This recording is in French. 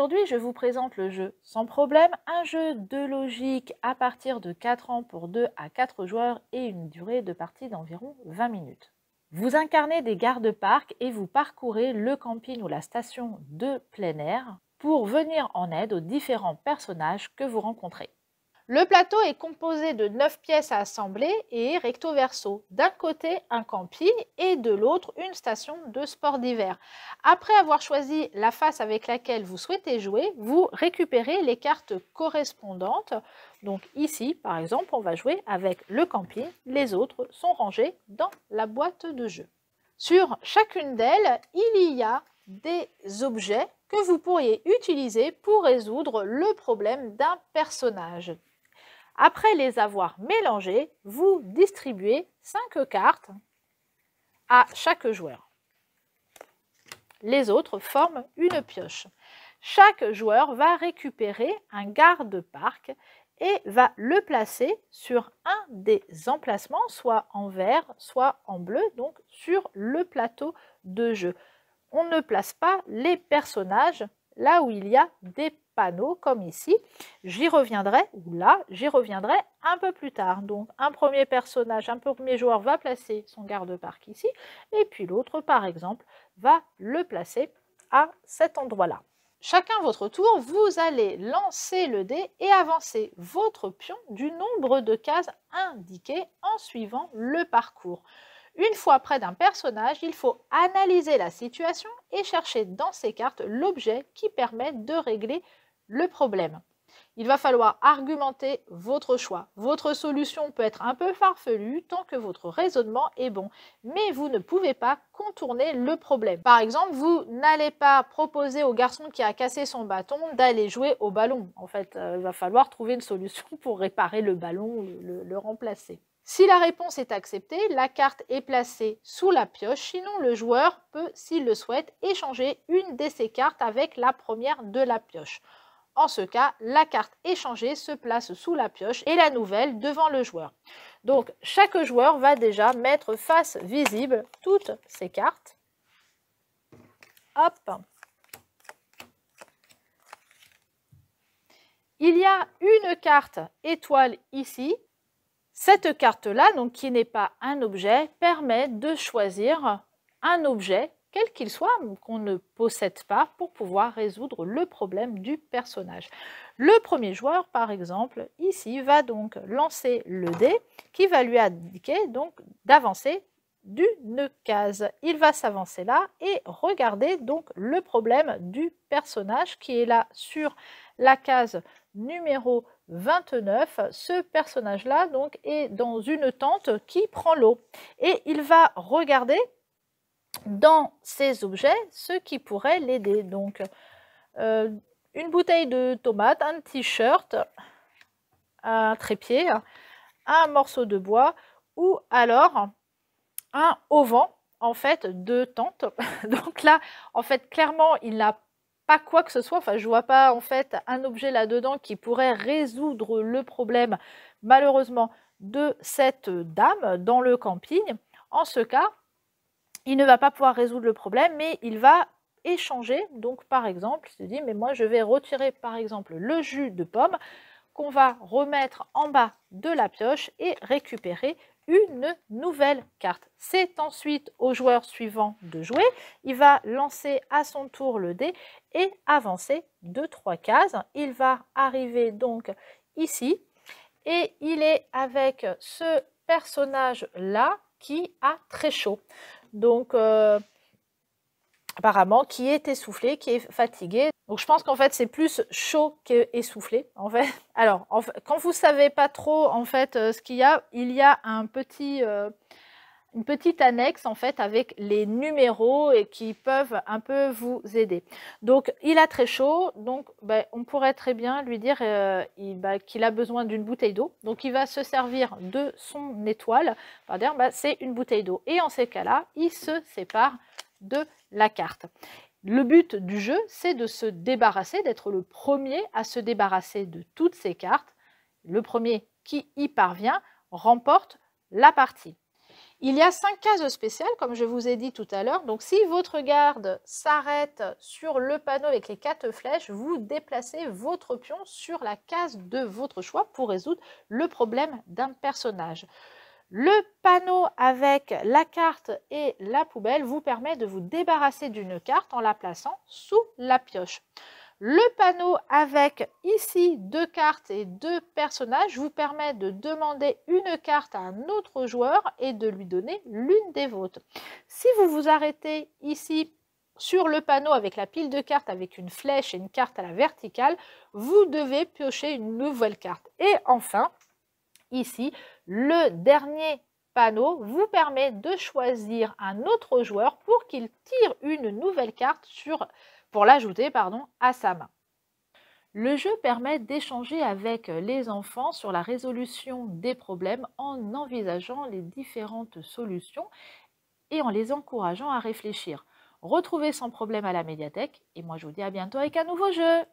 Aujourd'hui, je vous présente le jeu Sans problème, un jeu de logique à partir de 4 ans pour 2 à 4 joueurs et une durée de partie d'environ 20 minutes. Vous incarnez des gardes-parcs et vous parcourez le camping ou la station de plein air pour venir en aide aux différents personnages que vous rencontrez. Le plateau est composé de 9 pièces à assembler et recto verso. D'un côté, un camping et de l'autre, une station de sport d'hiver. Après avoir choisi la face avec laquelle vous souhaitez jouer, vous récupérez les cartes correspondantes. Donc ici, par exemple, on va jouer avec le camping. Les autres sont rangés dans la boîte de jeu. Sur chacune d'elles, il y a des objets que vous pourriez utiliser pour résoudre le problème d'un personnage. Après les avoir mélangés, vous distribuez 5 cartes à chaque joueur. Les autres forment une pioche. Chaque joueur va récupérer un garde-parc et va le placer sur un des emplacements, soit en vert, soit en bleu, donc sur le plateau de jeu. On ne place pas les personnages là où il y a des panneaux comme ici. J'y reviendrai, ou là, j'y reviendrai un peu plus tard. Donc un premier personnage, un premier joueur va placer son garde-parc ici, et puis l'autre, par exemple, va le placer à cet endroit-là. Chacun votre tour, vous allez lancer le dé et avancer votre pion du nombre de cases indiquées en suivant le parcours. Une fois près d'un personnage, il faut analyser la situation et chercher dans ces cartes l'objet qui permet de régler le problème. Il va falloir argumenter votre choix. Votre solution peut être un peu farfelue tant que votre raisonnement est bon, mais vous ne pouvez pas contourner le problème. Par exemple, vous n'allez pas proposer au garçon qui a cassé son bâton d'aller jouer au ballon. En fait, il va falloir trouver une solution pour réparer le ballon, le remplacer. Si la réponse est acceptée, la carte est placée sous la pioche, sinon le joueur peut, s'il le souhaite, échanger une de ses cartes avec la première de la pioche. En ce cas, la carte échangée se place sous la pioche et la nouvelle devant le joueur. Donc, chaque joueur va déjà mettre face visible toutes ses cartes. Hop. Il y a une carte étoile ici. Cette carte-là, donc qui n'est pas un objet, permet de choisir un objet, quel qu'il soit, qu'on ne possède pas, pour pouvoir résoudre le problème du personnage. Le premier joueur, par exemple, ici, va donc lancer le dé qui va lui indiquer donc d'avancer d'une case. Il va s'avancer là et regarder donc le problème du personnage qui est là sur la case numéro 29. Ce personnage-là donc est dans une tente qui prend l'eau et il va regarder dans ces objets ce qui pourrait l'aider. Donc une bouteille de tomate, un t-shirt, un trépied, un morceau de bois ou alors un auvent en fait de tente. Donc là en fait clairement il n'a pas quoi que ce soit, enfin je vois pas en fait un objet là-dedans qui pourrait résoudre le problème malheureusement de cette dame dans le camping. En ce cas, il ne va pas pouvoir résoudre le problème, mais il va échanger. Donc par exemple, il se dit mais moi je vais retirer par exemple le jus de pomme qu'on va remettre en bas de la pioche et récupérer une nouvelle carte. C'est ensuite au joueur suivant de jouer. Il va lancer à son tour le dé et avancer 2-3 cases. Il va arriver donc ici et il est avec ce personnage-là qui a très chaud. Donc apparemment qui est essoufflé, qui est fatigué. Donc je pense qu'en fait c'est plus chaud qu'essoufflé en fait. Alors quand vous savez pas trop en fait ce qu'il y a, il y a un petit, une petite annexe en fait avec les numéros et qui peuvent un peu vous aider. Donc il a très chaud, donc on pourrait très bien lui dire qu'il a besoin d'une bouteille d'eau. Donc il va se servir de son étoile, par dire c'est une bouteille d'eau. Et en ces cas-là, il se sépare de la carte. Le but du jeu, c'est de se débarrasser, d'être le premier à se débarrasser de toutes ces cartes. Le premier qui y parvient remporte la partie. Il y a 5 cases spéciales, comme je vous ai dit tout à l'heure. Donc, si votre garde s'arrête sur le panneau avec les 4 flèches, vous déplacez votre pion sur la case de votre choix pour résoudre le problème d'un personnage. Le panneau avec la carte et la poubelle vous permet de vous débarrasser d'une carte en la plaçant sous la pioche. Le panneau avec ici 2 cartes et 2 personnages vous permet de demander une carte à un autre joueur et de lui donner l'une des vôtres. Si vous vous arrêtez ici sur le panneau avec la pile de cartes avec une flèche et une carte à la verticale, vous devez piocher une nouvelle carte. Et enfin, ici, le dernier panneau vous permet de choisir un autre joueur pour qu'il tire une nouvelle carte pour l'ajouter à sa main. Le jeu permet d'échanger avec les enfants sur la résolution des problèmes en envisageant les différentes solutions et en les encourageant à réfléchir. Retrouvez Sans problème à la médiathèque et moi je vous dis à bientôt avec un nouveau jeu.